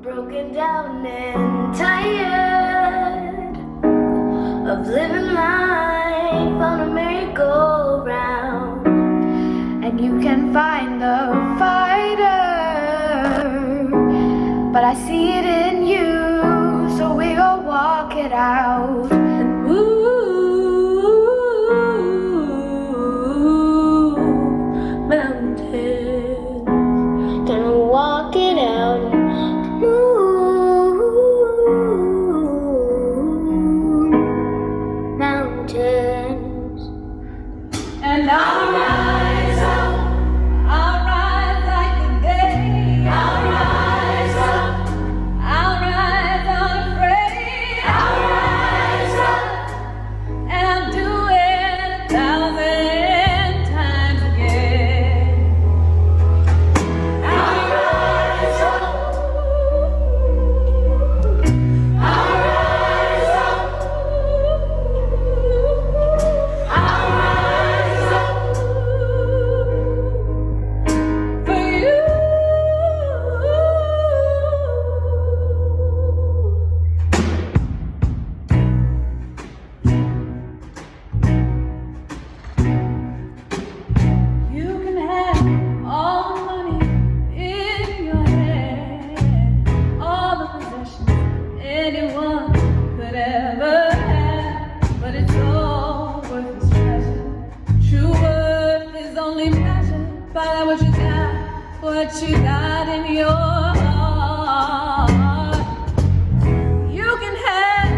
broken down and tired of living life on a merry-go-round, and you can find the fighter, but I see it in you, so we go walk it out. And mountain, gonna walk it out. Mountains, and I'll rise up, I'll rise like the day, I'll rise up, I'll rise unafraid, I'll rise up, and I'll do it 1,000 times again. I'll rise up, I'll rise up, I'll rise up for you. You can have all the money in your hand, all the possessions anyone could ever have, but it's all worth its treasure. True worth is only measured by what you got in your heart. You can have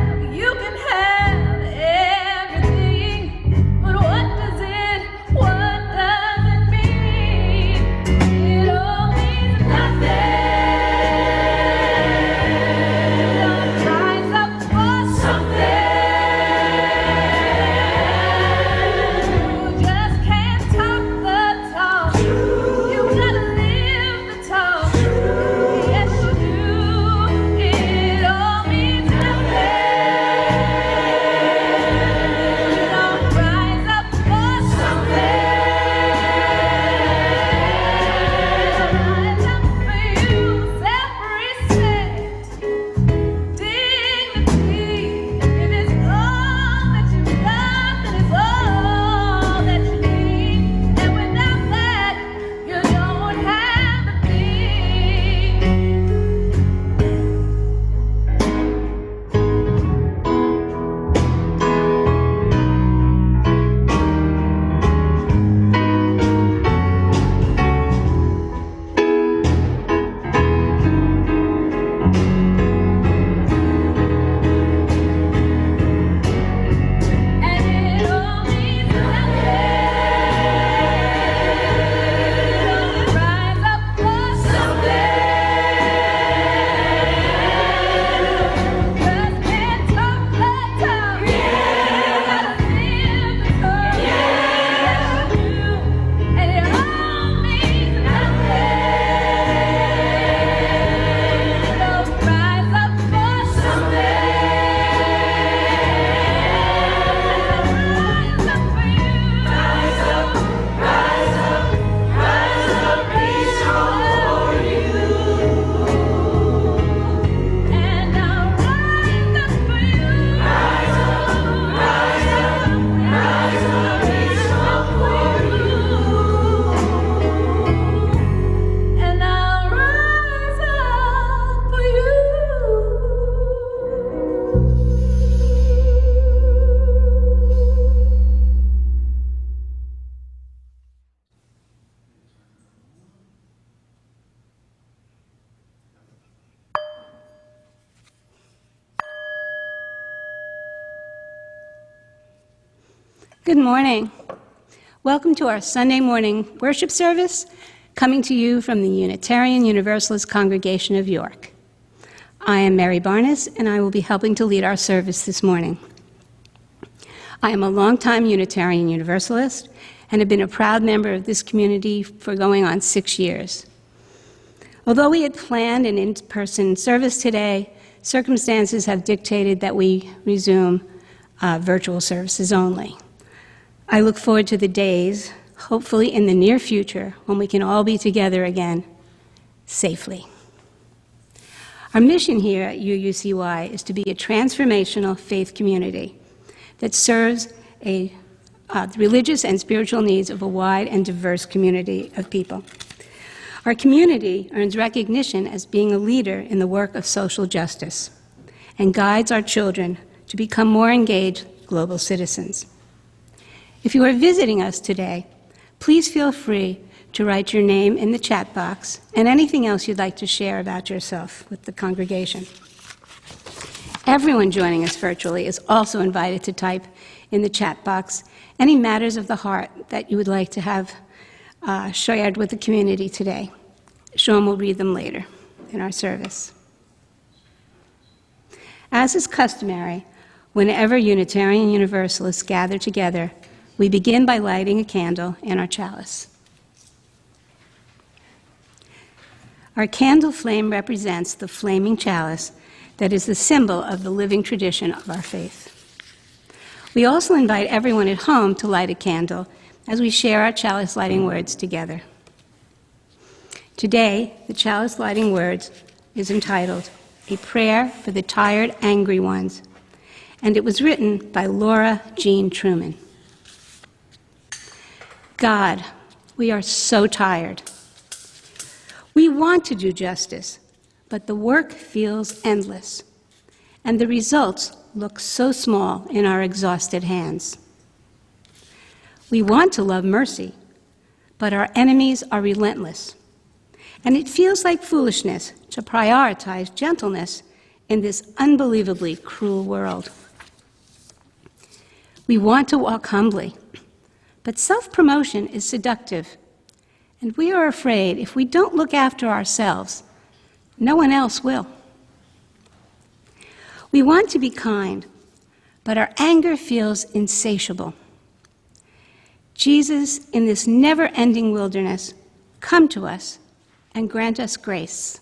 everything, but what does it mean? It all means nothing. Don't rise up for something. You just can't talk the talk. You gotta live the talk. Yes, you do. It all means nothing. Don't rise up for something. Rise up for you, self-respect, dignity. If it's all that you've got, then it's all that you need. And without that, you don't have a thing. And it all means nothing. Rise up for something. Just can't talk the talk. You gotta live the talk. Yes, you do. And it all means nothing. Don't rise up for something. Rise up for you. Rise up, rise up, rise up, reach out for you. And I'll rise up for you. Rise up, rise up, rise up, reach out for you. And I'll rise up for you. Good morning. Welcome to our Sunday morning worship service, coming to you from the Unitarian Universalist Congregation of York. I am Mary Barnes, and I will be helping to lead our service this morning. I am a longtime Unitarian Universalist and have been a proud member of this community for going on 6 years. Although we had planned an in-person service today, circumstances have dictated that we resume virtual services only. I look forward to the days, hopefully in the near future, when we can all be together again safely. Our mission here at UUCY is to be a transformational faith community that serves the religious and spiritual needs of a wide and diverse community of people. Our community earns recognition as being a leader in the work of social justice and guides our children to become more engaged global citizens. If you are visiting us today, please feel free to write your name in the chat box and anything else you'd like to share about yourself with the congregation. Everyone joining us virtually is also invited to type in the chat box any matters of the heart that you would like to have shared with the community today. Shawn will read them later in our service. As is customary, whenever Unitarian Universalists gather together, we begin by lighting a candle in our chalice. Our candle flame represents the flaming chalice that is the symbol of the living tradition of our faith. We also invite everyone at home to light a candle as we share our chalice lighting words together. Today, the chalice lighting words is entitled, "A Prayer for the Tired, Angry Ones," and it was written by Laura Jean Truman. God, we are so tired. We want to do justice, but the work feels endless, and the results look so small in our exhausted hands. We want to love mercy, but our enemies are relentless, and it feels like foolishness to prioritize gentleness in this unbelievably cruel world. We want to walk humbly, but self-promotion is seductive, and we are afraid if we don't look after ourselves, no one else will. We want to be kind, but our anger feels insatiable. Jesus, in this never-ending wilderness, come to us and grant us grace.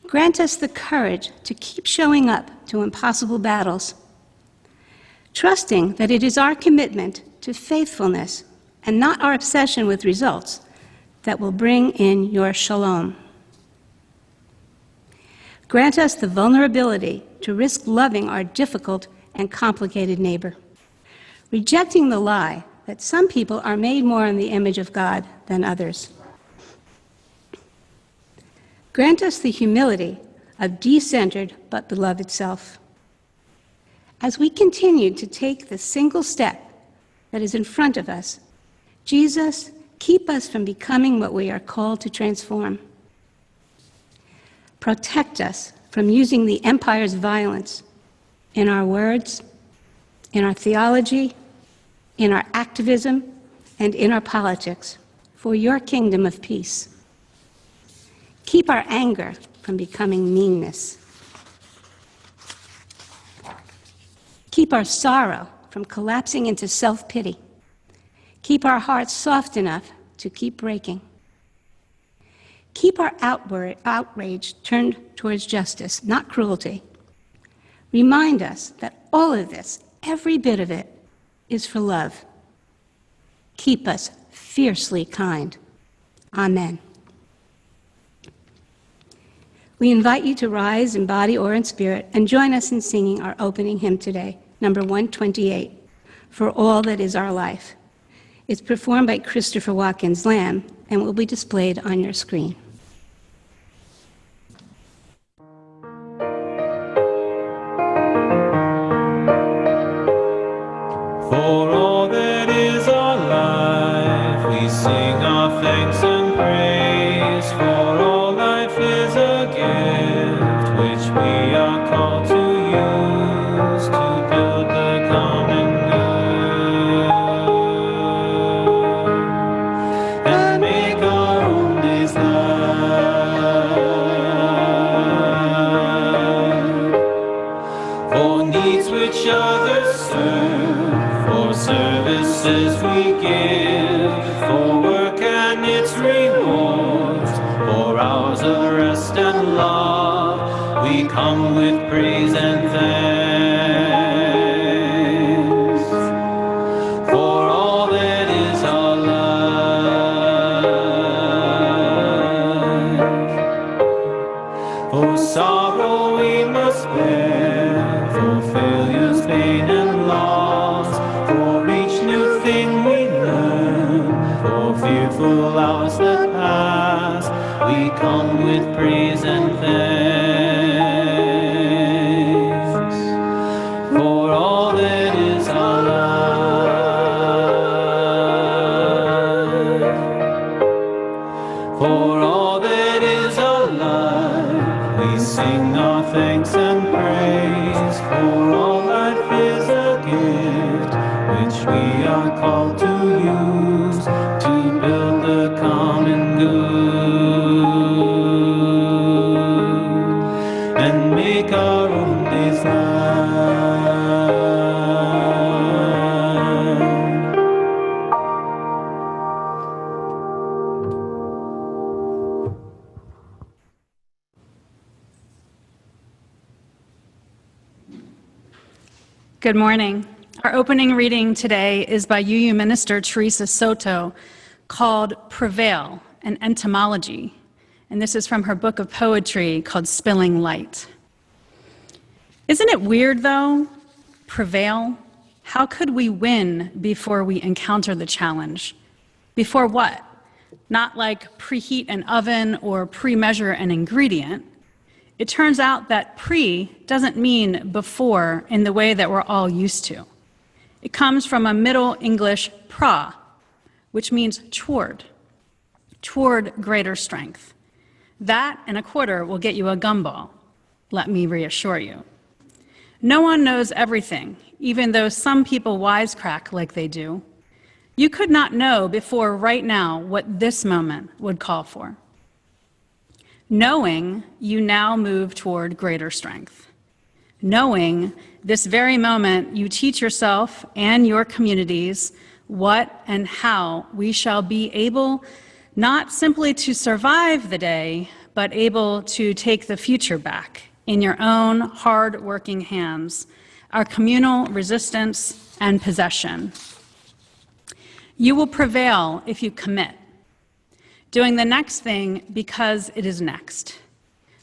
Grant us the courage to keep showing up to impossible battles, trusting that it is our commitment to faithfulness and not our obsession with results that will bring in your shalom. Grant us the vulnerability to risk loving our difficult and complicated neighbor, rejecting the lie that some people are made more in the image of God than others. Grant us the humility of decentered but beloved self. As we continue to take the single step that is in front of us, Jesus, keep us from becoming what we are called to transform. Protect us from using the empire's violence in our words, in our theology, in our activism, and in our politics for your kingdom of peace. Keep our anger from becoming meanness. Keep our sorrow from collapsing into self-pity. Keep our hearts soft enough to keep breaking. Keep our outrage turned towards justice, not cruelty. Remind us that all of this, every bit of it, is for love. Keep us fiercely kind. Amen. We invite you to rise in body or in spirit and join us in singing our opening hymn today, number 128, For All That Is Our Life. It's performed by Christopher Watkins Lamb and will be displayed on your screen. For all that is our life, we sing our thanks and praise. For all life is a gift which we are called to use to build the common good and make our own days light. For needs which others serve, for services we give, for work and its rewards, for hours of rest and love, we come with praise and thanks. For all that is our life. fearful hours that pass, we come with praise and thanks for all that is our life. For all that is our life, we sing our thanks and praise. For all life is a gift, which we are called to use to build the common good and make our own days light. Good morning. Our opening reading today is by UU Minister Teresa Soto, called Prevail, an Entomology, and this is from her book of poetry called Spilling Light. Isn't it weird, though? Prevail? How could we win before we encounter the challenge? Before what? Not like preheat an oven or pre-measure an ingredient. It turns out that pre doesn't mean before in the way that we're all used to. It comes from a Middle English pra, which means toward greater strength. That and a quarter will get you a gumball, let me reassure you. No one knows everything, even though some people wisecrack like they do. You could not know before right now what this moment would call for. Knowing, you now move toward greater strength. Knowing, this very moment, you teach yourself and your communities what and how we shall be able not simply to survive the day, but able to take the future back in your own hard-working hands, our communal resistance and possession. You will prevail if you commit. Doing the next thing because it is next.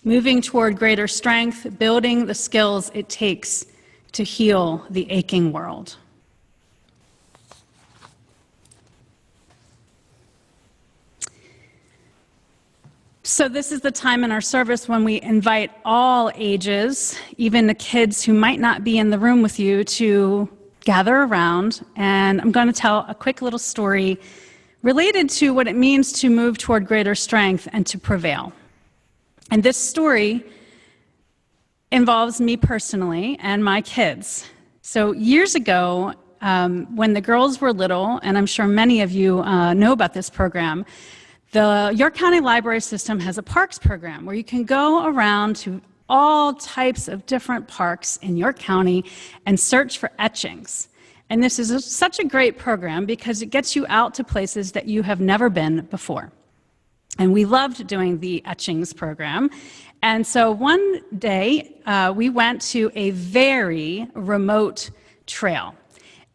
Moving toward greater strength, building the skills it takes to heal the aching world. So this is the time in our service when we invite all ages, even the kids who might not be in the room with you, to gather around. And I'm going to tell a quick little story related to what it means to move toward greater strength and to prevail. And this story involves me personally and my kids. So years ago, when the girls were little, and I'm sure many of you know about this program, the York County Library System has a parks program where you can go around to all types of different parks in York County and search for etchings. And this is such a great program because it gets you out to places that you have never been before. And we loved doing the etchings program. And so one day, we went to a very remote trail.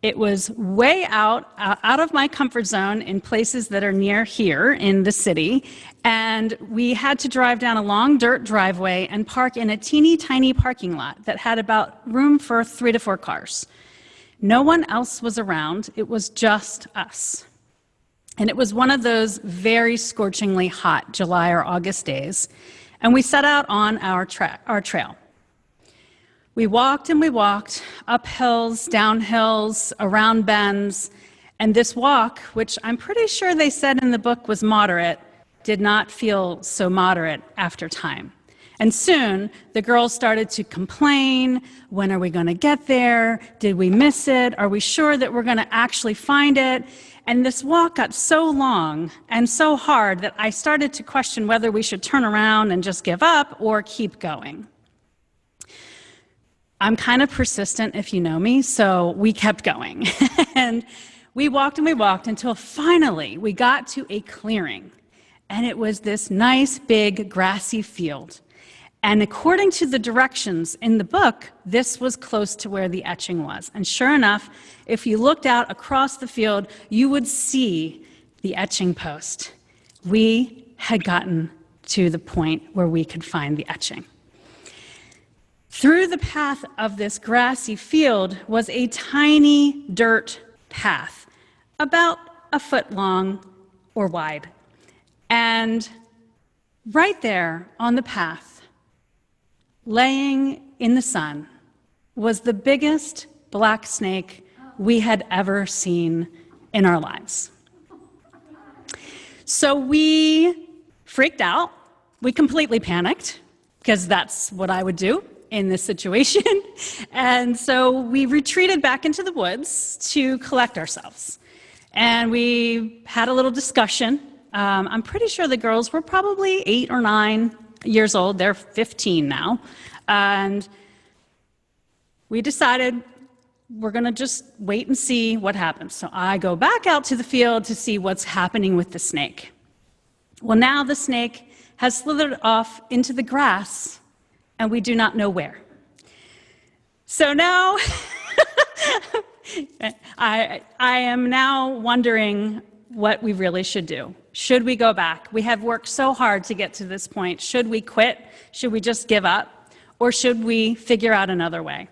It was way out of my comfort zone in places that are near here in the city. And we had to drive down a long dirt driveway and park in a teeny tiny parking lot that had about room for 3 to 4 cars. No one else was around, it was just us. And it was one of those very scorchingly hot July or August days, and we set out on our trail. We walked and we walked, up hills, down hills, around bends, and this walk, which I'm pretty sure they said in the book was moderate, did not feel so moderate after time. And soon, the girls started to complain. When are we going to get there? Did we miss it? Are we sure that we're going to actually find it? And this walk got so long and so hard that I started to question whether we should turn around and just give up or keep going. I'm kind of persistent, if you know me, so we kept going. And we walked until finally we got to a clearing. And it was this nice, big, grassy field. And according to the directions in the book, this was close to where the etching was. And sure enough, if you looked out across the field, you would see the etching post. We had gotten to the point where we could find the etching. Through the path of this grassy field was a tiny dirt path, about a foot long, or wide. And right there on the path, laying in the sun, was the biggest black snake we had ever seen in our lives. So we freaked out. We completely panicked, because that's what I would do in this situation. And so we retreated back into the woods to collect ourselves. And we had a little discussion. I'm pretty sure the girls were probably 8 or 9 years old. They're 15 now. And we decided we're going to just wait and see what happens. So I go back out to the field to see what's happening with the snake. Well, now the snake has slithered off into the grass, and we do not know where. So now I am now wondering what we really should do. Should we go back? We have worked so hard to get to this point. Should we quit? Should we just give up? Or should we figure out another way?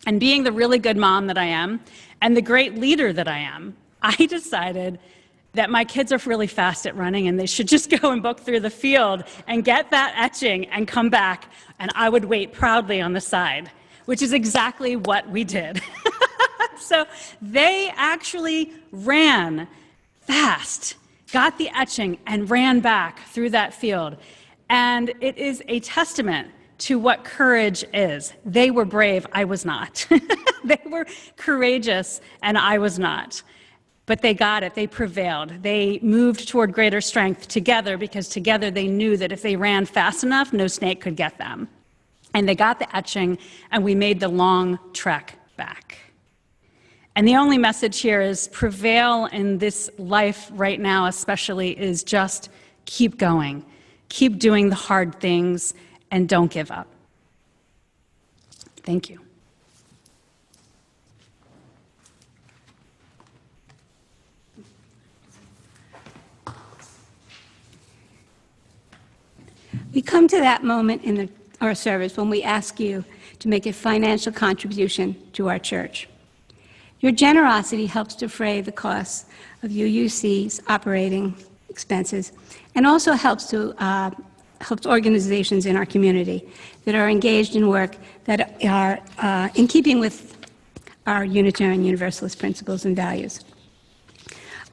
And being the really good mom that I am, and the great leader that I am, I decided that my kids are really fast at running and they should just go and book through the field and get that etching and come back, and I would wait proudly on the side, which is exactly what we did. So they actually ran fast, got the etching, and ran back through that field. And it is a testament to what courage is. They were brave, I was not. They were courageous, and I was not. But they got it, they prevailed. They moved toward greater strength together, because together they knew that if they ran fast enough, no snake could get them. And they got the etching, and we made the long trek back. And the only message here is prevail in this life right now especially is just keep going. Keep doing the hard things, and don't give up. Thank you. We come to that moment in our service when we ask you to make a financial contribution to our church. Your generosity helps defray the costs of UUC's operating expenses, and also helps organizations in our community that are engaged in work that are in keeping with our Unitarian Universalist principles and values.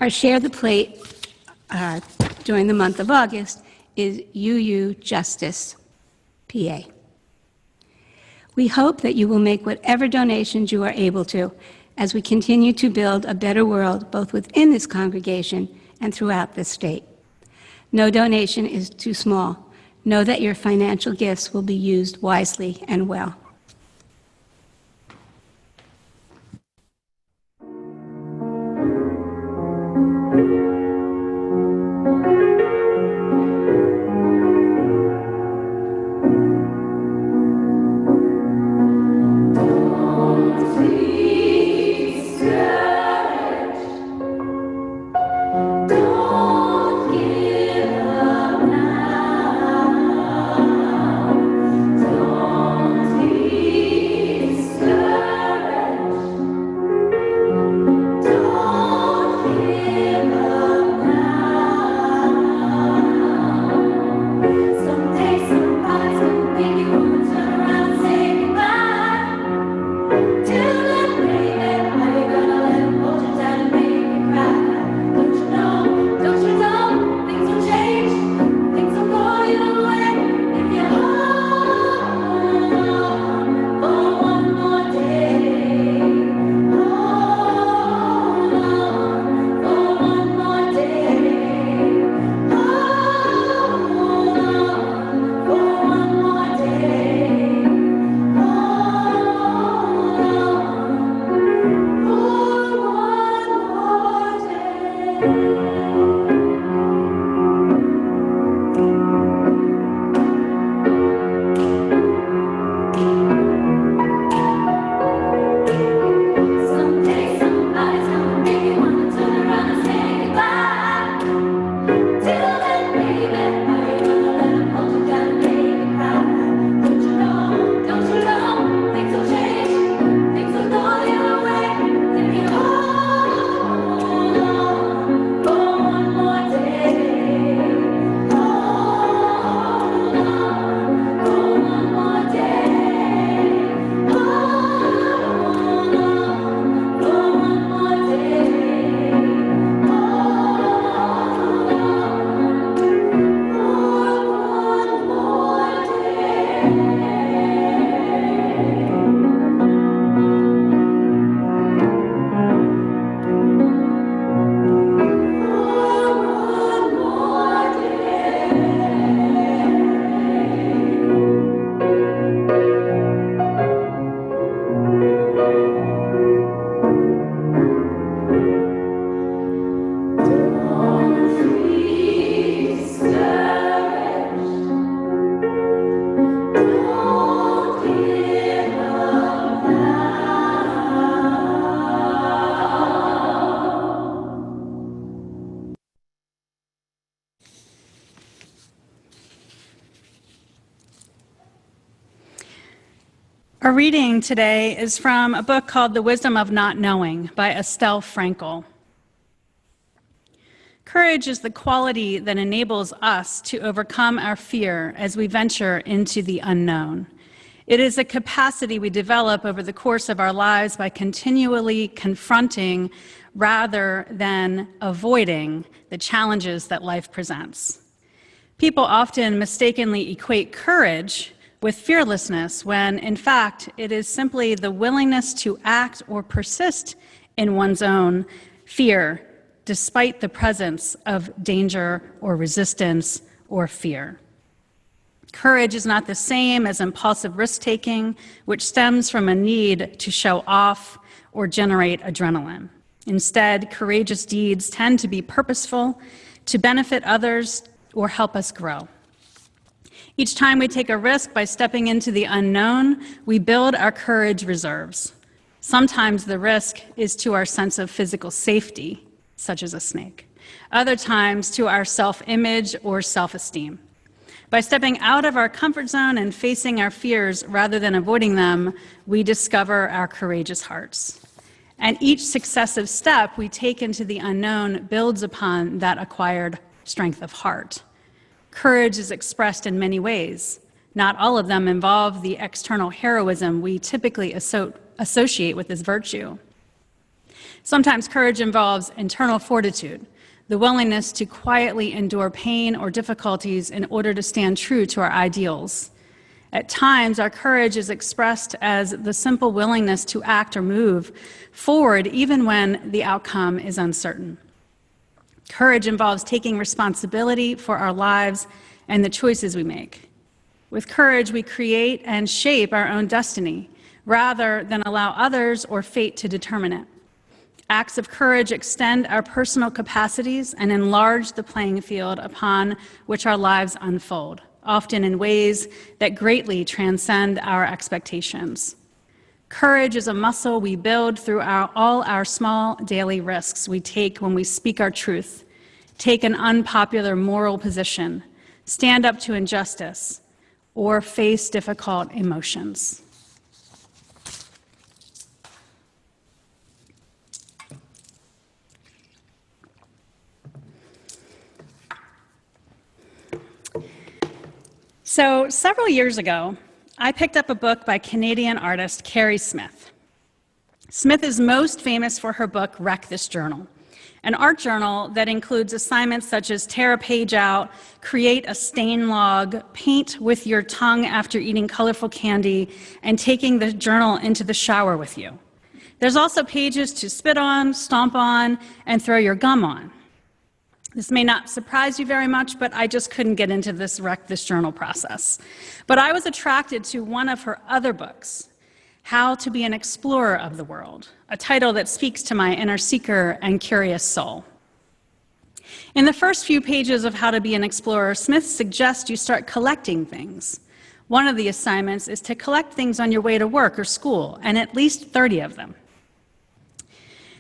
Our Share the Plate during the month of August is UU Justice PA. We hope that you will make whatever donations you are able to as we continue to build a better world both within this congregation and throughout this state. No donation is too small. Know that your financial gifts will be used wisely and well. Don't Our reading today is from a book called The Wisdom of Not Knowing by Estelle Frankel. Courage is the quality that enables us to overcome our fear as we venture into the unknown. It is a capacity we develop over the course of our lives by continually confronting rather than avoiding the challenges that life presents. People often mistakenly equate courage with fearlessness when, in fact, it is simply the willingness to act or persist in one's own fear despite the presence of danger or resistance or fear. Courage is not the same as impulsive risk-taking, which stems from a need to show off or generate adrenaline. Instead, courageous deeds tend to be purposeful, to benefit others, or help us grow. Each time we take a risk by stepping into the unknown, we build our courage reserves. Sometimes the risk is to our sense of physical safety, such as a snake. Other times to our self-image or self-esteem. By stepping out of our comfort zone and facing our fears rather than avoiding them, we discover our courageous hearts. And each successive step we take into the unknown builds upon that acquired strength of heart. Courage is expressed in many ways. Not all of them involve the external heroism we typically associate with this virtue. Sometimes courage involves internal fortitude, the willingness to quietly endure pain or difficulties in order to stand true to our ideals. At times, our courage is expressed as the simple willingness to act or move forward even when the outcome is uncertain. Courage involves taking responsibility for our lives and the choices we make. With courage, we create and shape our own destiny, rather than allow others or fate to determine it. Acts of courage extend our personal capacities and enlarge the playing field upon which our lives unfold, often in ways that greatly transcend our expectations. Courage is a muscle we build through all our small daily risks we take when we speak our truth, take an unpopular moral position, stand up to injustice, or face difficult emotions. So, several years ago, I picked up a book by Canadian artist Carrie Smith. Smith is most famous for her book, Wreck This Journal, an art journal that includes assignments such as tear a page out, create a stain log, paint with your tongue after eating colorful candy, and taking the journal into the shower with you. There's also pages to spit on, stomp on, and throw your gum on. This may not surprise you very much, but I just couldn't get into this Wreck This Journal process. But I was attracted to one of her other books, How to Be an Explorer of the World, a title that speaks to my inner seeker and curious soul. In the first few pages of How to Be an Explorer, Smith suggests you start collecting things. One of the assignments is to collect things on your way to work or school, and at least 30 of them.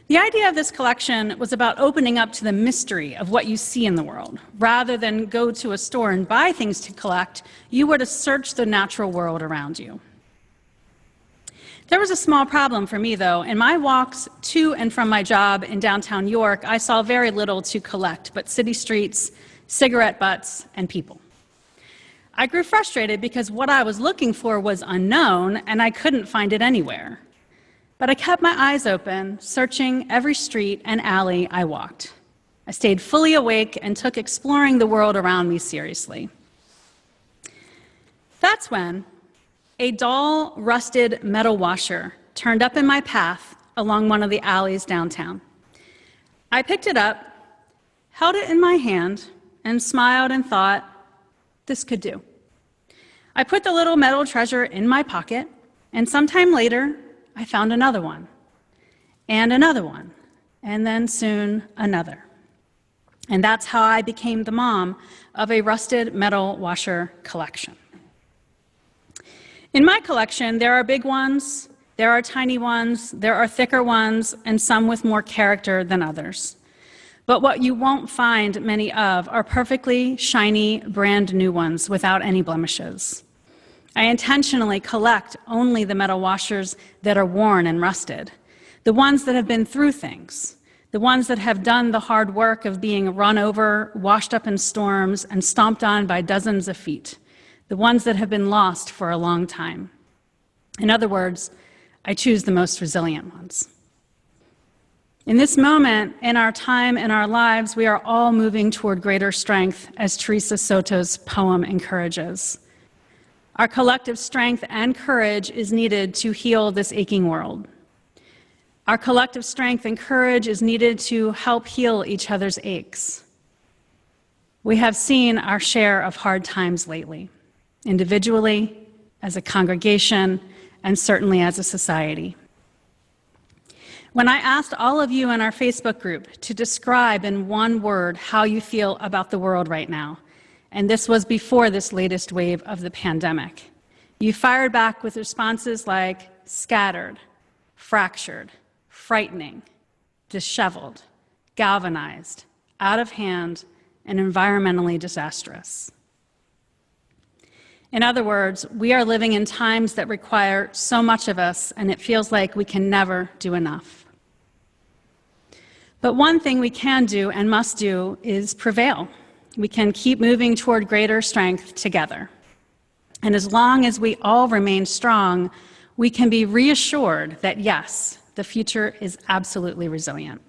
The idea of this collection was about opening up to the mystery of what you see in the world. Rather than go to a store and buy things to collect, you were to search the natural world around you. There was a small problem for me, though. In my walks to and from my job in downtown York, I saw very little to collect but city streets, cigarette butts, and people. I grew frustrated because what I was looking for was unknown, and I couldn't find it anywhere. But I kept my eyes open, searching every street and alley I walked. I stayed fully awake and took exploring the world around me seriously. That's when a dull, rusted metal washer turned up in my path along one of the alleys downtown. I picked it up, held it in my hand, and smiled and thought, this could do. I put the little metal treasure in my pocket, and sometime later, I found another one, and then soon another. And that's how I became the mom of a rusted metal washer collection. In my collection, there are big ones, there are tiny ones, there are thicker ones, and some with more character than others. But what you won't find many of are perfectly shiny, brand new ones without any blemishes. I intentionally collect only the metal washers that are worn and rusted, the ones that have been through things, the ones that have done the hard work of being run over, washed up in storms, and stomped on by dozens of feet, the ones that have been lost for a long time. In other words, I choose the most resilient ones. In this moment, in our time, in our lives, we are all moving toward greater strength, as Teresa Soto's poem encourages. Our collective strength and courage is needed to heal this aching world. Our collective strength and courage is needed to help heal each other's aches. We have seen our share of hard times lately, individually, as a congregation, and certainly as a society. When I asked all of you in our Facebook group to describe in one word how you feel about the world right now, and this was before this latest wave of the pandemic, you fired back with responses like scattered, fractured, frightening, disheveled, galvanized, out of hand, and environmentally disastrous. In other words, we are living in times that require so much of us, and it feels like we can never do enough. But one thing we can do and must do is prevail. We can keep moving toward greater strength together. And as long as we all remain strong, we can be reassured that yes, the future is absolutely resilient.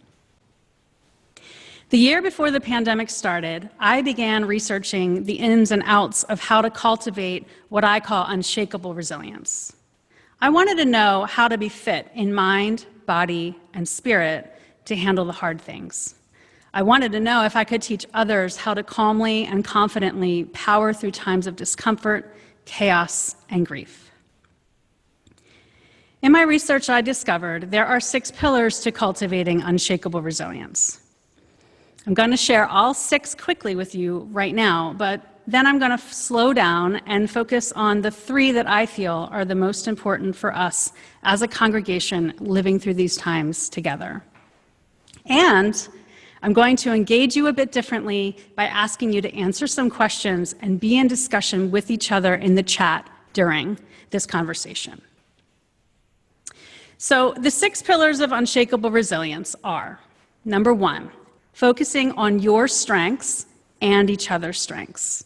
The year before the pandemic started, I began researching the ins and outs of how to cultivate what I call unshakable resilience. I wanted to know how to be fit in mind, body, and spirit to handle the hard things. I wanted to know if I could teach others how to calmly and confidently power through times of discomfort, chaos, and grief. In my research, I discovered there are 6 pillars to cultivating unshakable resilience. I'm going to share all 6 quickly with you right now, but then I'm going to slow down and focus on the 3 that I feel are the most important for us as a congregation living through these times together. And I'm going to engage you a bit differently by asking you to answer some questions and be in discussion with each other in the chat during this conversation. So the 6 pillars of unshakable resilience are, number 1, focusing on your strengths and each other's strengths.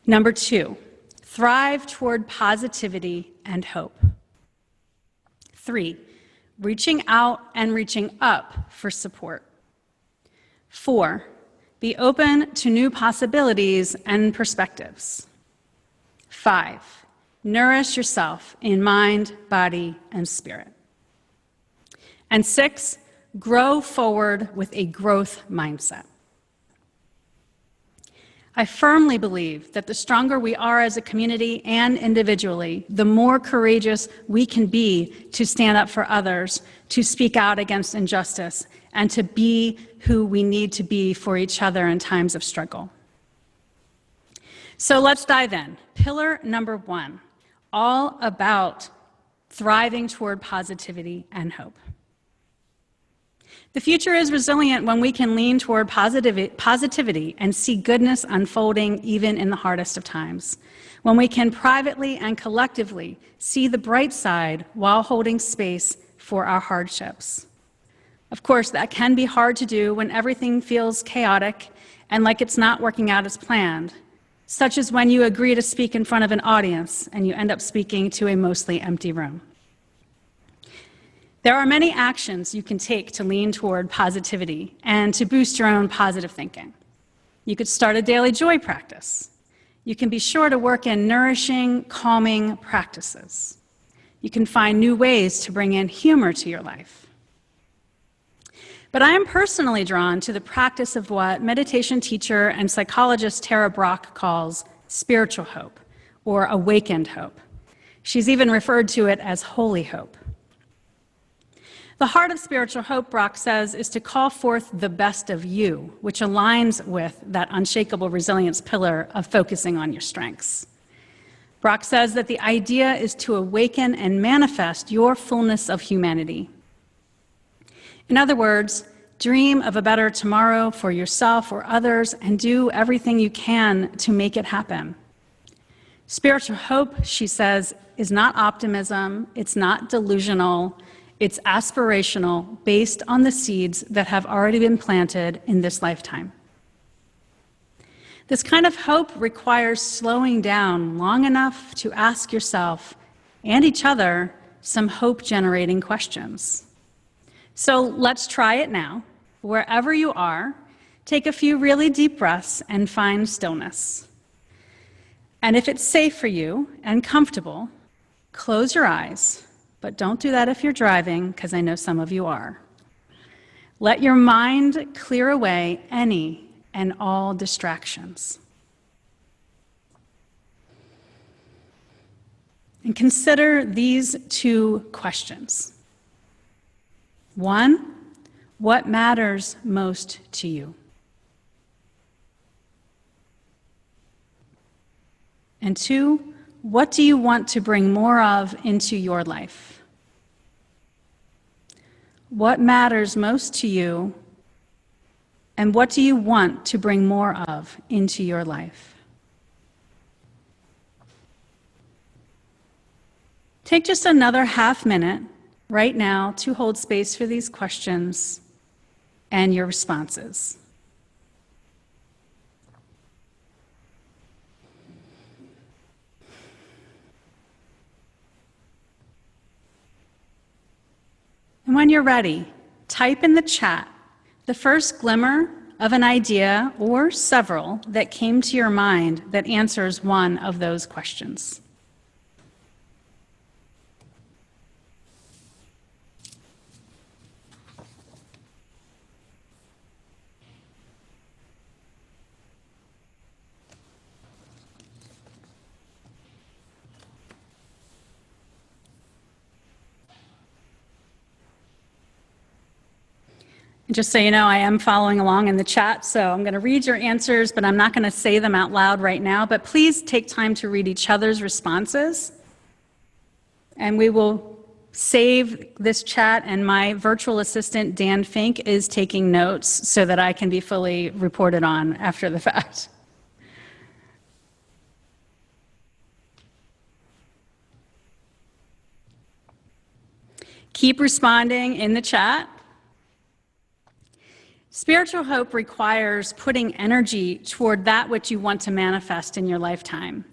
Number 2, thrive toward positivity and hope. 3, reaching out and reaching up for support. 4, be open to new possibilities and perspectives. 5, nourish yourself in mind, body, and spirit. And 6, grow forward with a growth mindset. I firmly believe that the stronger we are as a community and individually, the more courageous we can be to stand up for others, to speak out against injustice, and to be who we need to be for each other in times of struggle. So let's dive in. Pillar number 1, all about thriving toward positivity and hope. The future is resilient when we can lean toward positivity and see goodness unfolding even in the hardest of times. When we can privately and collectively see the bright side while holding space for our hardships. Of course, that can be hard to do when everything feels chaotic and like it's not working out as planned, such as when you agree to speak in front of an audience and you end up speaking to a mostly empty room. There are many actions you can take to lean toward positivity and to boost your own positive thinking. You could start a daily joy practice. You can be sure to work in nourishing, calming practices. You can find new ways to bring in humor to your life. But I am personally drawn to the practice of what meditation teacher and psychologist Tara Brach calls spiritual hope, or awakened hope. She's even referred to it as holy hope. The heart of spiritual hope, Brach says, is to call forth the best of you, which aligns with that unshakable resilience pillar of focusing on your strengths. Brach says that the idea is to awaken and manifest your fullness of humanity. In other words, dream of a better tomorrow for yourself or others and do everything you can to make it happen. Spiritual hope, she says, is not optimism, it's not delusional, it's aspirational, based on the seeds that have already been planted in this lifetime. This kind of hope requires slowing down long enough to ask yourself and each other some hope-generating questions. So let's try it now. Wherever you are, take a few really deep breaths and find stillness. And if it's safe for you and comfortable, close your eyes, but don't do that if you're driving, because I know some of you are. Let your mind clear away any and all distractions. And consider these two questions. 1, what matters most to you? And 2, what do you want to bring more of into your life? What matters most to you, and what do you want to bring more of into your life? Take just another half minute right now to hold space for these questions and your responses. And when you're ready, type in the chat the first glimmer of an idea or several that came to your mind that answers one of those questions. Just so you know, I am following along in the chat, so I'm going to read your answers, but I'm not going to say them out loud right now. But please take time to read each other's responses. And we will save this chat, and my virtual assistant, Dan Fink, is taking notes so that I can be fully reported on after the fact. Keep responding in the chat. Spiritual hope requires putting energy toward that which you want to manifest in your lifetime,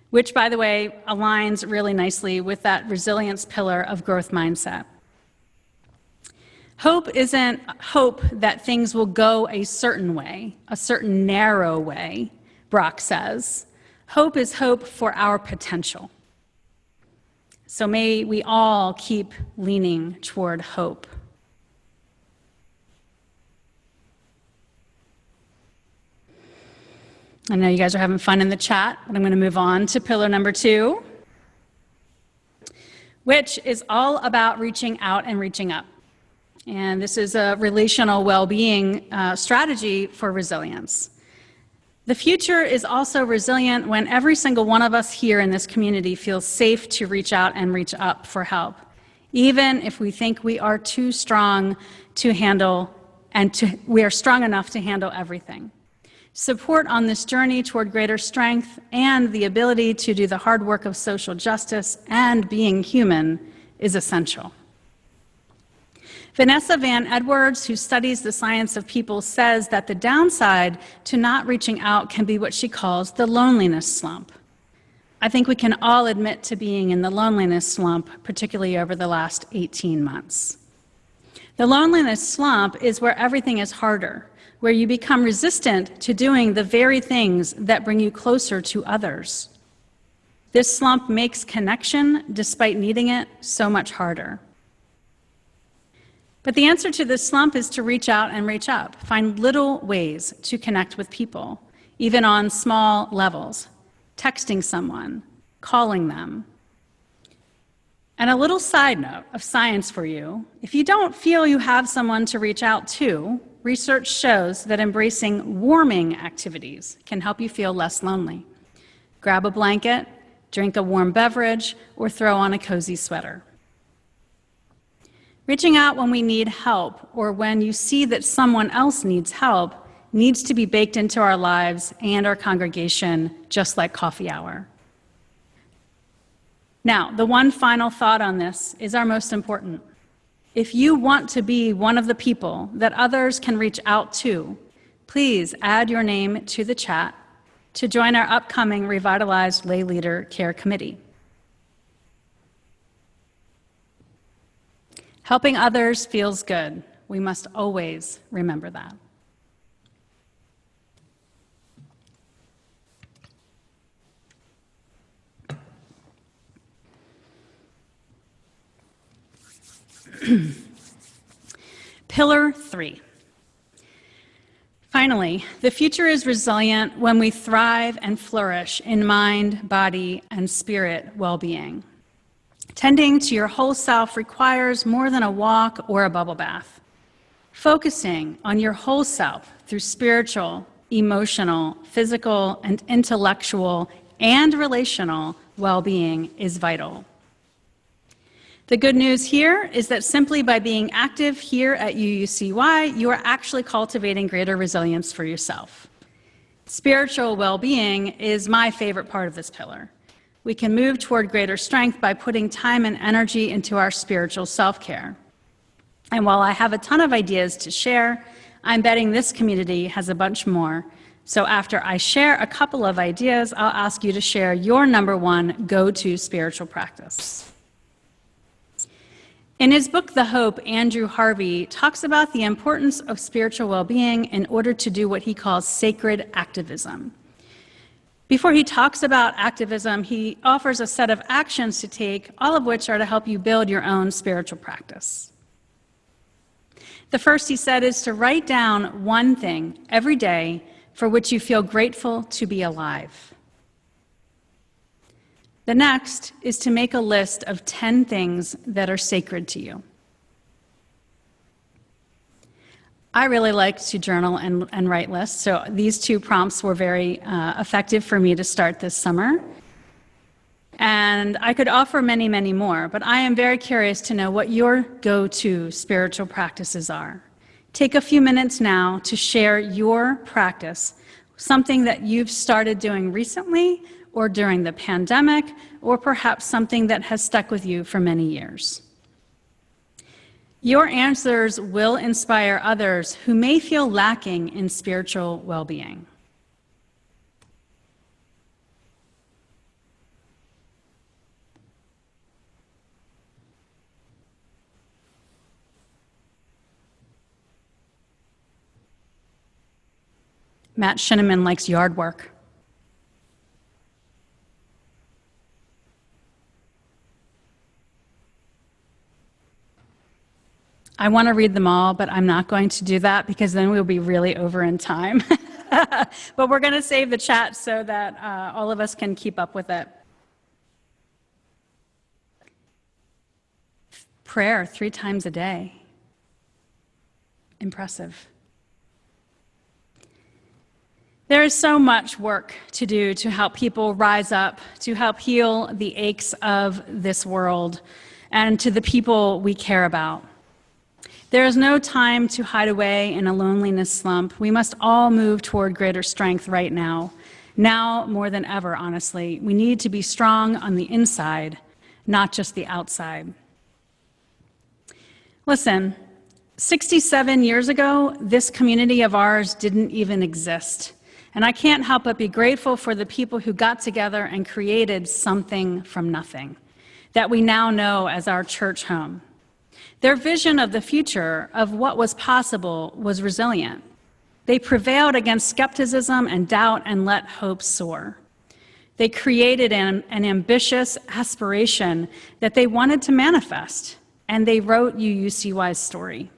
which, by the way, aligns really nicely with that resilience pillar of growth mindset. Hope isn't hope that things will go a certain way, a certain narrow way, Brock says. Hope is hope for our potential. So may we all keep leaning toward hope. I know you guys are having fun in the chat, but I'm going to move on to pillar number 2, which is all about reaching out and reaching up. And this is a relational well-being strategy for resilience. The future is also resilient when every single one of us here in this community feels safe to reach out and reach up for help, even if we think we are too strong to handle we are strong enough to handle everything. Support on this journey toward greater strength and the ability to do the hard work of social justice and being human is essential. Vanessa Van Edwards, who studies the science of people, says that the downside to not reaching out can be what she calls the loneliness slump. I think we can all admit to being in the loneliness slump, particularly over the last 18 months. The loneliness slump is where everything is harder, where you become resistant to doing the very things that bring you closer to others. This slump makes connection, despite needing it, so much harder. But the answer to this slump is to reach out and reach up. Find little ways to connect with people, even on small levels. Texting someone, calling them. And a little side note of science for you, if you don't feel you have someone to reach out to, research shows that embracing warming activities can help you feel less lonely. Grab a blanket, drink a warm beverage, or throw on a cozy sweater. Reaching out when we need help or when you see that someone else needs help needs to be baked into our lives and our congregation, just like coffee hour. Now, the one final thought on this is our most important. If you want to be one of the people that others can reach out to, please add your name to the chat to join our upcoming Revitalized Lay Leader Care Committee. Helping others feels good. We must always remember that. Pillar 3. Finally, the future is resilient when we thrive and flourish in mind, body, and spirit well-being. Tending to your whole self requires more than a walk or a bubble bath. Focusing on your whole self through spiritual, emotional, physical, and intellectual and relational well-being is vital. The good news here is that simply by being active here at UUCY, you are actually cultivating greater resilience for yourself. Spiritual well-being is my favorite part of this pillar. We can move toward greater strength by putting time and energy into our spiritual self-care. And while I have a ton of ideas to share, I'm betting this community has a bunch more. So after I share a couple of ideas, I'll ask you to share your number one go-to spiritual practice. In his book, The Hope, Andrew Harvey talks about the importance of spiritual well-being in order to do what he calls sacred activism. Before he talks about activism, he offers a set of actions to take, all of which are to help you build your own spiritual practice. The first, he said, is to write down one thing every day for which you feel grateful to be alive. The next is to make a list of 10 things that are sacred to you. I really like to journal and write lists, so these two prompts were very effective for me to start this summer. And I could offer many, many more, but I am very curious to know what your go-to spiritual practices are. Take a few minutes now to share your practice, something that you've started doing recently or during the pandemic, or perhaps something that has stuck with you for many years. Your answers will inspire others who may feel lacking in spiritual well-being. Matt Shinneman likes yard work. I want to read them all, but I'm not going to do that because then we'll be really over in time. But we're going to save the chat so that all of us can keep up with it. Prayer 3 times a day. Impressive. There is so much work to do to help people rise up, to help heal the aches of this world, and to the people we care about. There is no time to hide away in a loneliness slump. We must all move toward greater strength right now. Now more than ever, honestly. We need to be strong on the inside, not just the outside. Listen, 67 years ago, this community of ours didn't even exist. And I can't help but be grateful for the people who got together and created something from nothing that we now know as our church home. Their vision of the future, of what was possible, was resilient. They prevailed against skepticism and doubt and let hope soar. They created an ambitious aspiration that they wanted to manifest, and they wrote UUCY's story.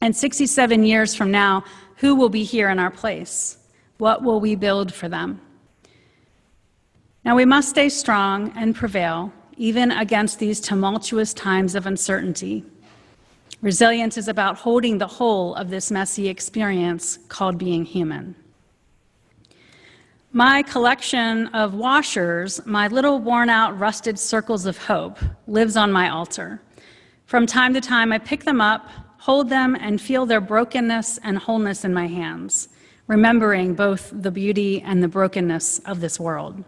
And 67 years from now, who will be here in our place? What will we build for them? Now we must stay strong and prevail, even against these tumultuous times of uncertainty. Resilience is about holding the whole of this messy experience called being human. My collection of washers, my little worn-out, rusted circles of hope, lives on my altar. From time to time, I pick them up, hold them, and feel their brokenness and wholeness in my hands, remembering both the beauty and the brokenness of this world.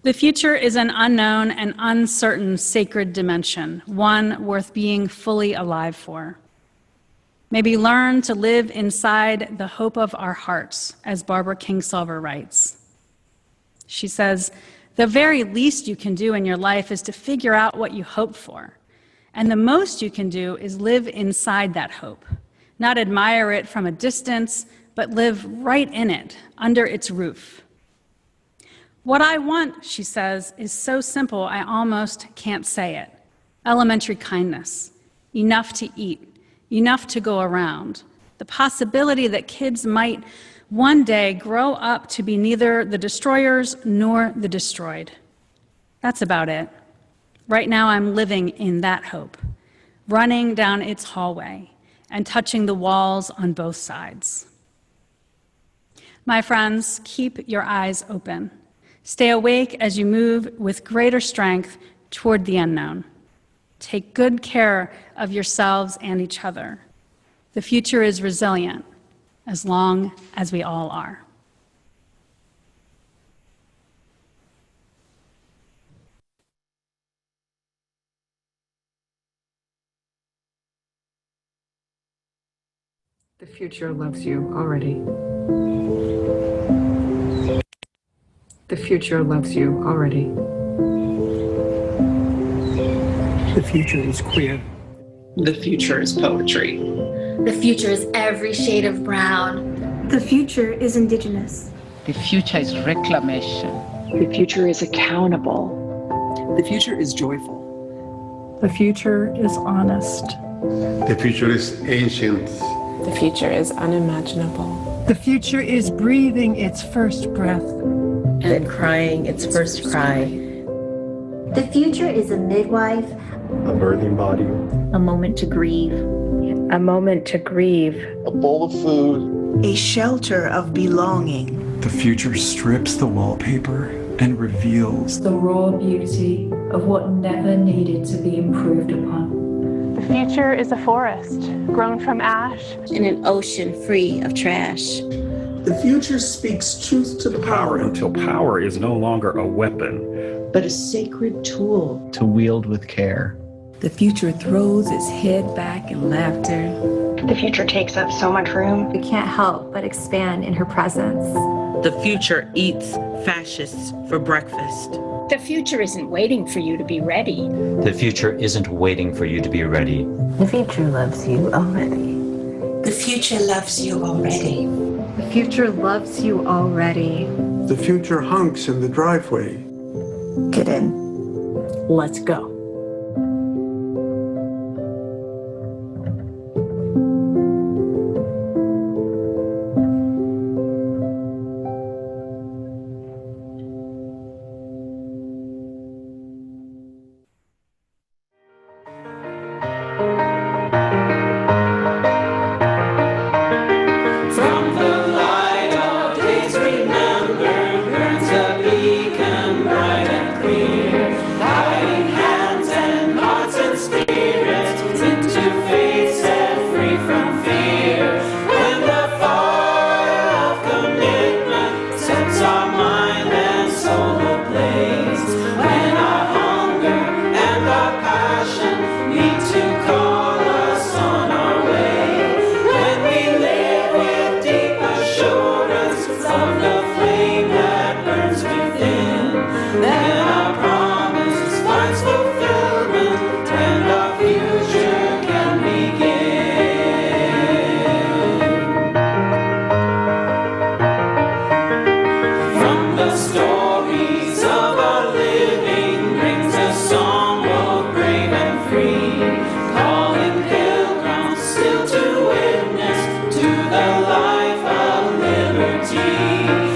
The future is an unknown and uncertain sacred dimension, one worth being fully alive for. May we learn to live inside the hope of our hearts, as Barbara Kingsolver writes. She says, the very least you can do in your life is to figure out what you hope for. And the most you can do is live inside that hope, not admire it from a distance, but live right in it, under its roof. What I want, she says, is so simple I almost can't say it. Elementary kindness, enough to eat, enough to go around. The possibility that kids might one day grow up to be neither the destroyers nor the destroyed. That's about it. Right now I'm living in that hope, running down its hallway and touching the walls on both sides. My friends, keep your eyes open. Stay awake as you move with greater strength toward the unknown. Take good care of yourselves and each other. The future is resilient, as long as we all are. The future loves you already. The future loves you already. The future is queer. The future is poetry. The future is every shade of brown. The future is indigenous. The future is reclamation. The future is accountable. The future is joyful. The future is honest. The future is ancient. The future is unimaginable. The future is breathing its first breath and crying its first cry. The future is a midwife, a birthing body, a moment to grieve, a moment to grieve, a bowl of food, a shelter of belonging. The future strips the wallpaper and reveals the raw beauty of what never needed to be improved upon. The future is a forest grown from ash in an ocean free of trash. The future speaks truth to power until power is no longer a weapon, but a sacred tool to wield with care. The future throws its head back in laughter. The future takes up so much room. We can't help but expand in her presence. The future eats fascists for breakfast. The future isn't waiting for you to be ready. The future isn't waiting for you to be ready. The future loves you already. The future loves you already. The future loves you already. The future hunks in the driveway. Get in. Let's go. to witness to the life of liberty.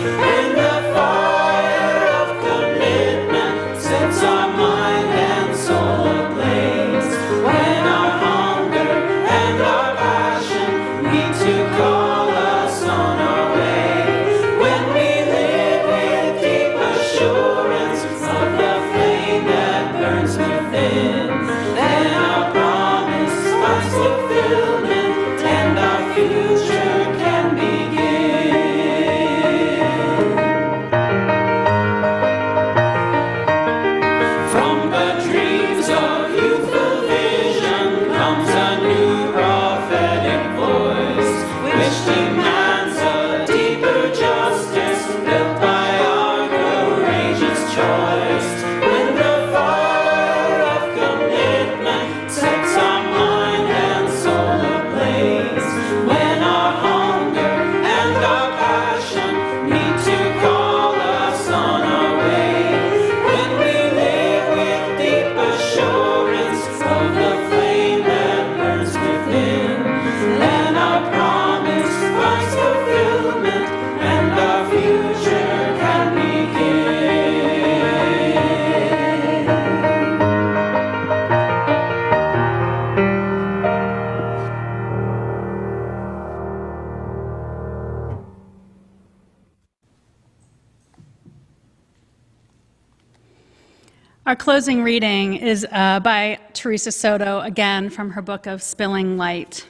Our closing reading is by Teresa Soto, again from her book of Spilling Light.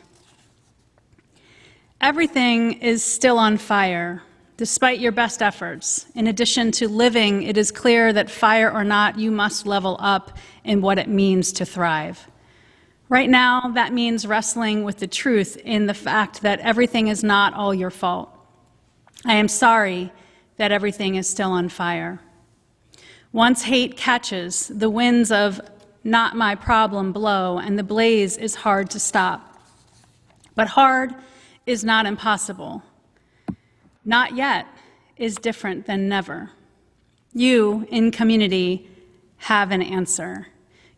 Everything is still on fire, despite your best efforts. In addition to living, it is clear that fire or not, you must level up in what it means to thrive. Right now, that means wrestling with the truth in the fact that everything is not all your fault. I am sorry that everything is still on fire. Once hate catches, the winds of not my problem blow, and the blaze is hard to stop. But hard is not impossible. Not yet is different than never. You, in community, have an answer.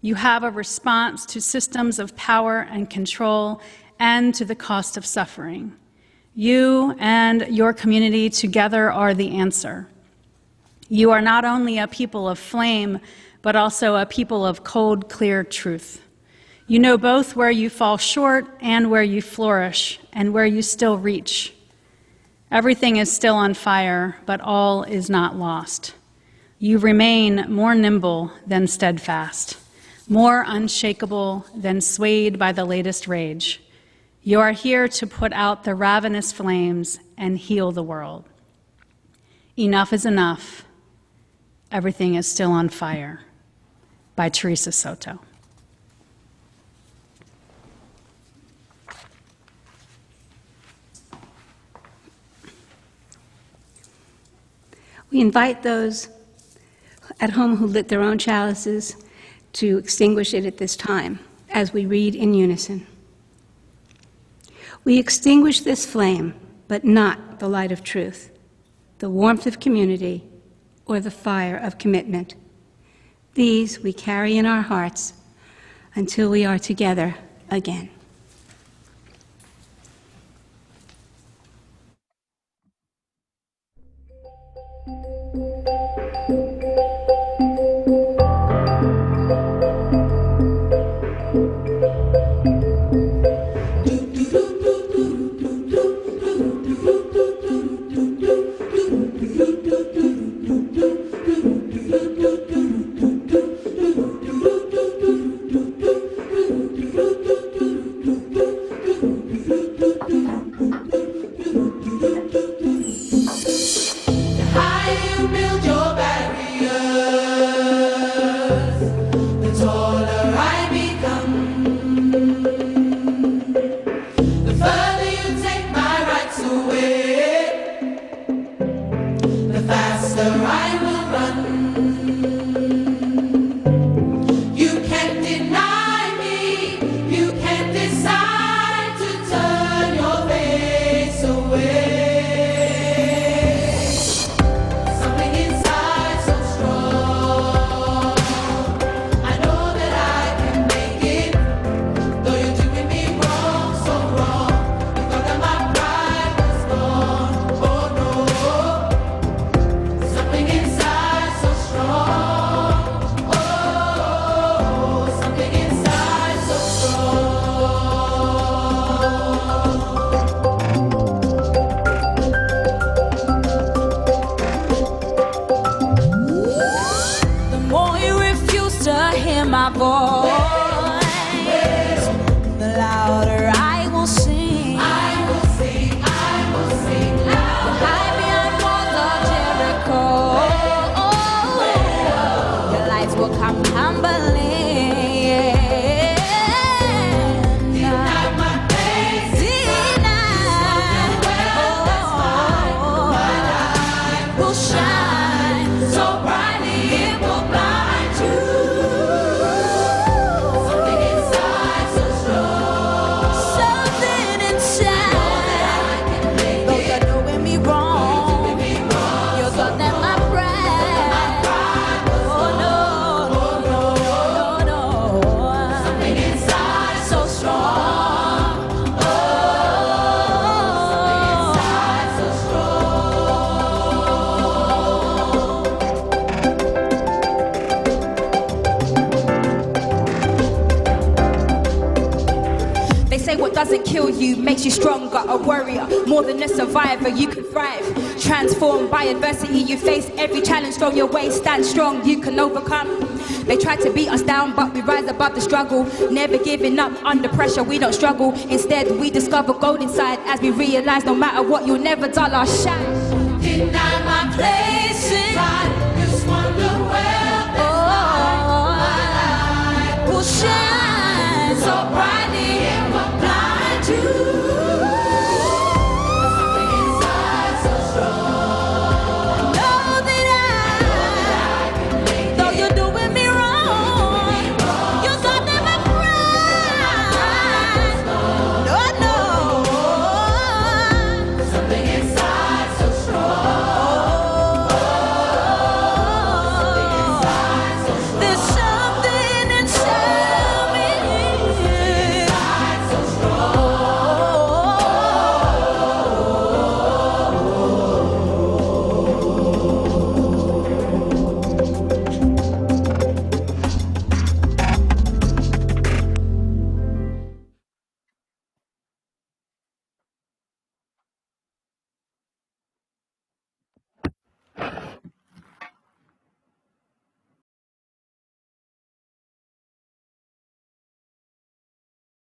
You have a response to systems of power and control and to the cost of suffering. You and your community together are the answer. You are not only a people of flame, but also a people of cold, clear truth. You know both where you fall short and where you flourish and where you still reach. Everything is still on fire, but all is not lost. You remain more nimble than steadfast, more unshakable than swayed by the latest rage. You are here to put out the ravenous flames and heal the world. Enough is enough. Everything is still on fire, by Teresa Soto. We invite those at home who lit their own chalices to extinguish it at this time as we read in unison. We extinguish this flame, but not the light of truth, the warmth of community, or the fire of commitment. These we carry in our hearts until we are together again. Makes you stronger, a warrior, more than a survivor. You can thrive, transformed by adversity you face. Every challenge thrown your way, stand strong, you can overcome. They try to beat us down, but we rise above the struggle. Never giving up under pressure, we don't struggle. Instead, we discover gold inside as we realize no matter what, you'll never dull our shine.